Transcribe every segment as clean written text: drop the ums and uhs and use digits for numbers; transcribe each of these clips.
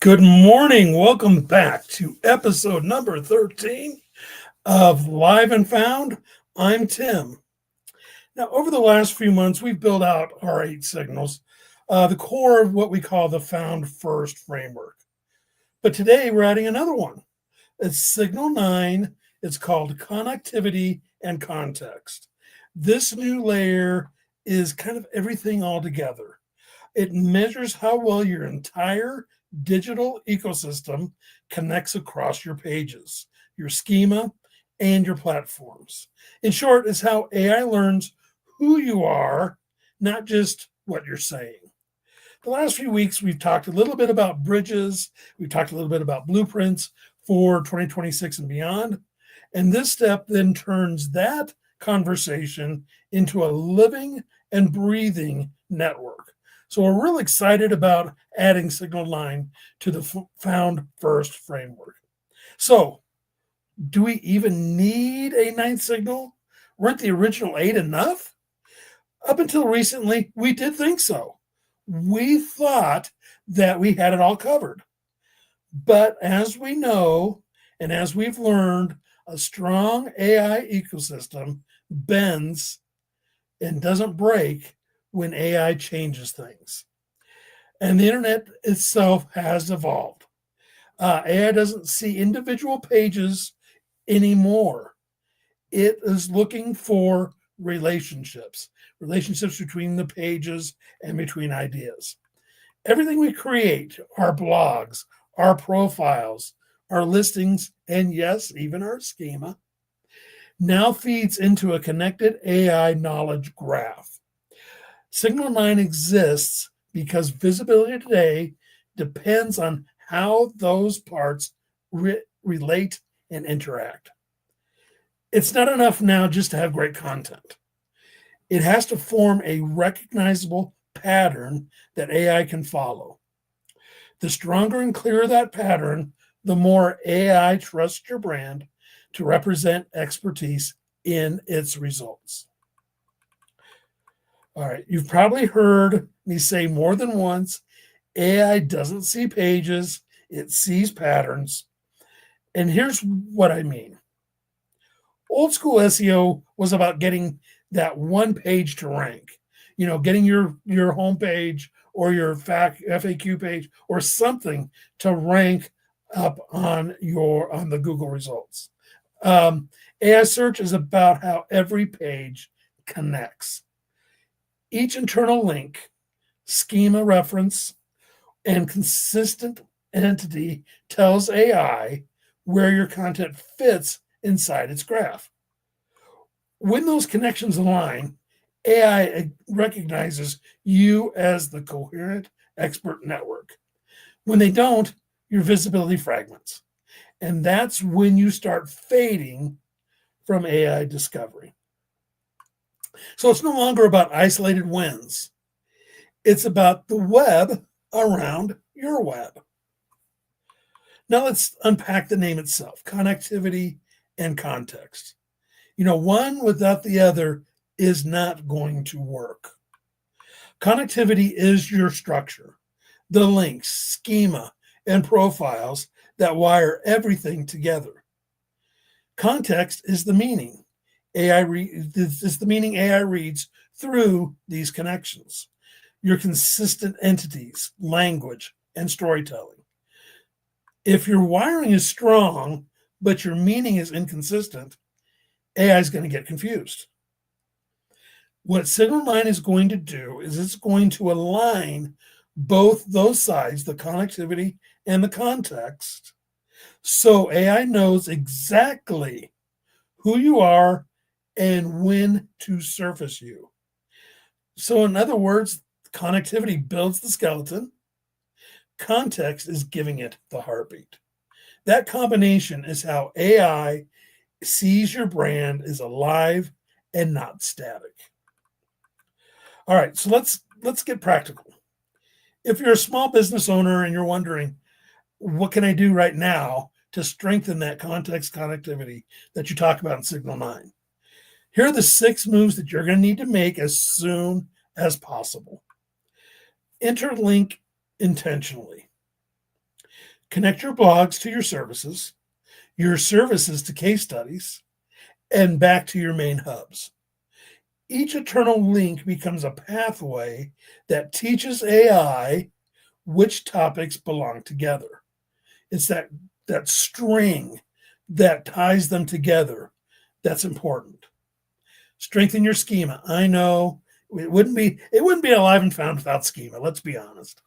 Good morning. Welcome back to episode number 13 of Live and Found. I'm Tim. Now, over the last few months, we've built out our 8 signals, the core of what we call the FoundFirst framework. But today we're adding another one. It's signal 9. It's called connectivity and context. This new layer is kind of everything all together. It measures how well your entire digital ecosystem connects across your pages, your schema, and your platforms. In short, it's how AI learns who you are, not just what you're saying. The last few weeks, we've talked a little bit about bridges. We've talked a little bit about blueprints for 2026 and beyond. And this step then turns that conversation into a living and breathing network. So we're really excited about adding Signal 9 to the FoundFirst framework. So do we even need a ninth signal? Weren't the original 8 enough? Up until recently, we did think so. We thought that we had it all covered. But as we know, and as we've learned, a strong AI ecosystem bends and doesn't break when AI changes things. And the internet itself has evolved. AI doesn't see individual pages anymore. It is looking for relationships between the pages and between ideas. Everything we create, our blogs, our profiles, our listings, and yes, even our schema, now feeds into a connected AI knowledge graph. Signal 9 exists because visibility today depends on how those parts relate and interact. It's not enough now just to have great content. It has to form a recognizable pattern that AI can follow. The stronger and clearer that pattern, the more AI trusts your brand to represent expertise in its results. All right, you've probably heard me say more than once, AI doesn't see pages, it sees patterns. And here's what I mean. Old school SEO was about getting that one page to rank, getting your homepage or your FAQ page or something to rank up on the Google results. AI search is about how every page connects. Each internal link, schema reference, and consistent entity tells AI where your content fits inside its graph. When those connections align, AI recognizes you as the coherent expert network. When they don't, your visibility fragments. And that's when you start fading from AI discovery. So it's no longer about isolated wins. It's about the web around your web. Now let's unpack the name itself, connectivity and context. One without the other is not going to work. Connectivity is your structure, the links, schema, and profiles that wire everything together. Context is the meaning. Is the meaning AI reads through these connections. Your consistent entities, language, and storytelling. If your wiring is strong, but your meaning is inconsistent, AI is going to get confused. What Signal 9 is going to do is it's going to align both those sides, the connectivity and the context, so AI knows exactly who you are and when to surface you. So in other words, connectivity builds the skeleton. Context is giving it the heartbeat. That combination is how AI sees your brand is alive and not static. All right, so let's get practical. If you're a small business owner and you're wondering, what can I do right now to strengthen that context connectivity that you talk about in Signal 9? Here are the 6 moves that you're going to need to make as soon as possible. Interlink intentionally. Connect your blogs to your services to case studies, and back to your main hubs. Each eternal link becomes a pathway that teaches AI which topics belong together. It's that string that ties them together that's important. Strengthen your schema. I know it wouldn't be alive and found without schema. Let's be honest.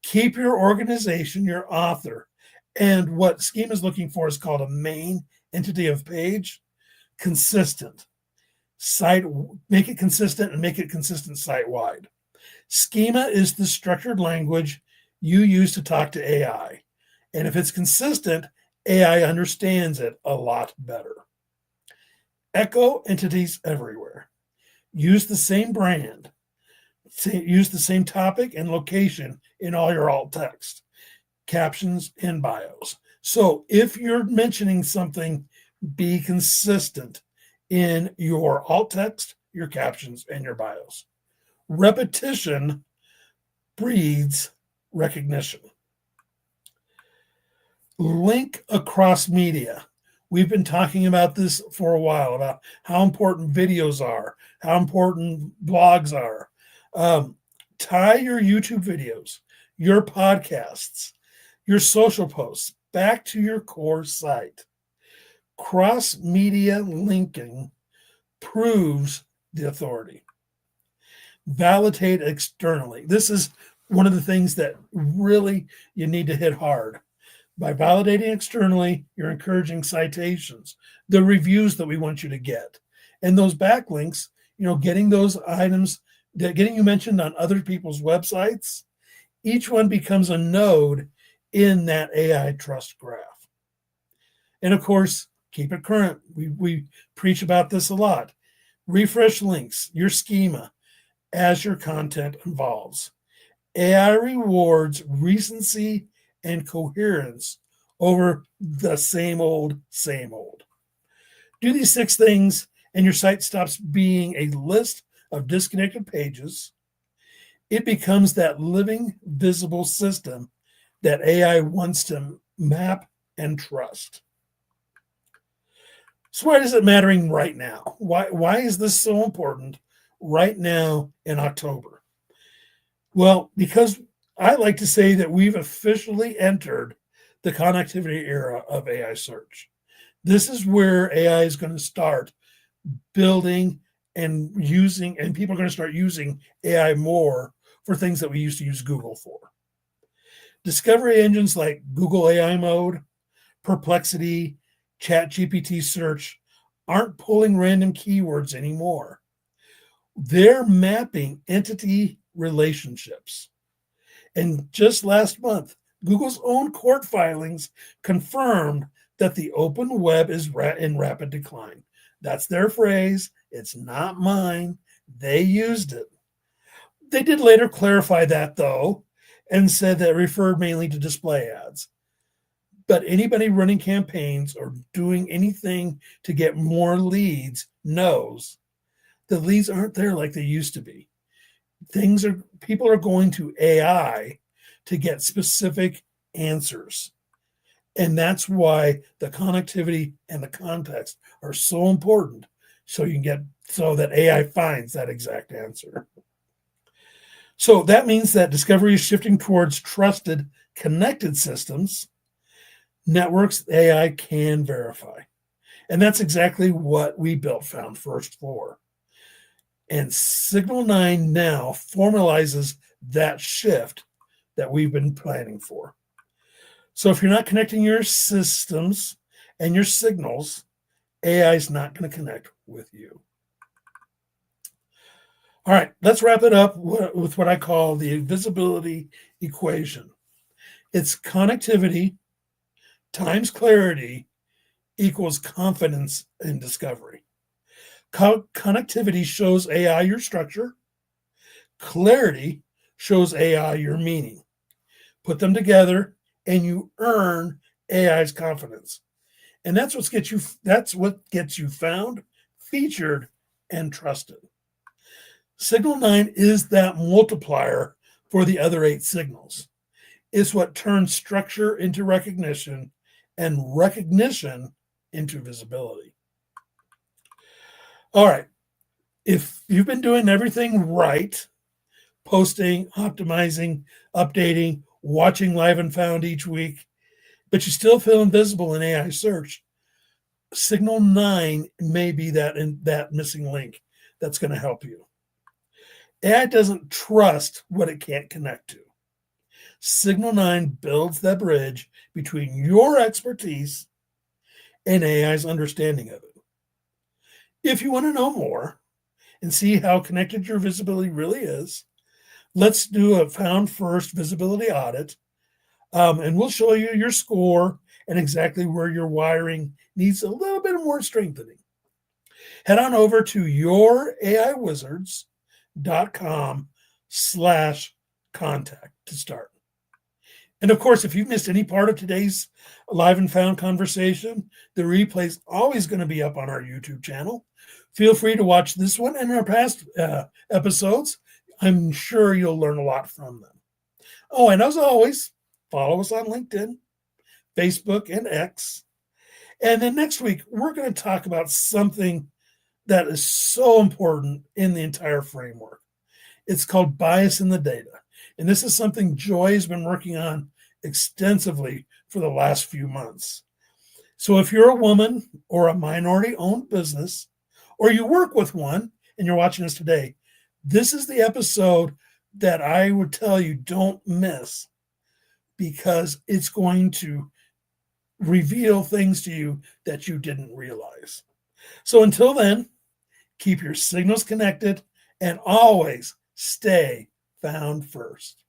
Keep your organization, your author, and what schema is looking for is called a main entity of page consistent. Make it consistent and make it consistent site-wide. Schema is the structured language you use to talk to AI. And if it's consistent, AI understands it a lot better. Echo entities everywhere. Use the same brand. Use the same topic and location in all your alt text, captions, and bios. So if you're mentioning something, be consistent in your alt text, your captions, and your bios. Repetition breeds recognition. Link across media. We've been talking about this for a while, about how important videos are, how important blogs are. Tie your YouTube videos, your podcasts, your social posts back to your core site. Cross-media linking proves the authority. Validate externally. This is one of the things that really you need to hit hard. By validating externally, you're encouraging citations, the reviews that we want you to get, and those backlinks, getting those items, getting you mentioned on other people's websites. Each one becomes a node in that AI trust graph. And of course, keep it current. We preach about this a lot. Refresh links, your schema, as your content evolves. AI rewards recency and coherence over the same old. Do these 6 things, and your site stops being a list of disconnected pages. It becomes that living, visible system that AI wants to map and trust. So why is it mattering right now? Why is this so important right now in October? Well, because I like to say that we've officially entered the connectivity era of AI search. This is where AI is going to start building and using, and people are going to start using AI more for things that we used to use Google for. Discovery engines like Google AI Mode, Perplexity, ChatGPT Search aren't pulling random keywords anymore. They're mapping entity relationships. And just last month, Google's own court filings confirmed that the open web is in rapid decline. That's their phrase. It's not mine. They used it. They did later clarify that, though, and said that it referred mainly to display ads. But anybody running campaigns or doing anything to get more leads knows the leads aren't there like they used to be. People are going to AI to get specific answers. And that's why the connectivity and the context are so important. So that AI finds that exact answer. So that means that discovery is shifting towards trusted, connected systems, networks AI can verify. And that's exactly what we built FoundFirst for. And Signal 9 now formalizes that shift that we've been planning for. So if you're not connecting your systems and your signals, AI is not going to connect with you. All right, let's wrap it up with what I call the visibility equation. It's connectivity times clarity equals confidence in discovery. Connectivity shows AI your structure. Clarity shows AI your meaning. Put them together and you earn AI's confidence. And that's what gets you found, featured, and trusted. Signal 9 is that multiplier for the other 8 signals. is what turns structure into recognition and recognition into visibility. All right. If you've been doing everything right, posting, optimizing, updating, watching Live and Found each week, but you still feel invisible in AI search, Signal 9 may be that missing link that's going to help you. AI doesn't trust what it can't connect to. Signal 9 builds that bridge between your expertise and AI's understanding of it. If you want to know more and see how connected your visibility really is, let's do a FoundFirst visibility audit, and we'll show you your score and exactly where your wiring needs a little bit more strengthening. Head on over to youraiwizards.com/contact to start. And of course, if you've missed any part of today's Live and Found conversation, the replay is always going to be up on our YouTube channel. Feel free to watch this one and our past episodes. I'm sure you'll learn a lot from them. Oh, and as always, follow us on LinkedIn, Facebook, and X. And then next week, we're going to talk about something that is so important in the entire framework. It's called bias in the data. And this is something Joy has been working on extensively for the last few months. So if you're a woman or a minority-owned business, or you work with one and you're watching us today, this is the episode that I would tell you don't miss, because it's going to reveal things to you that you didn't realize. So until then, keep your signals connected and always stay found first.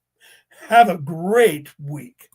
Have a great week.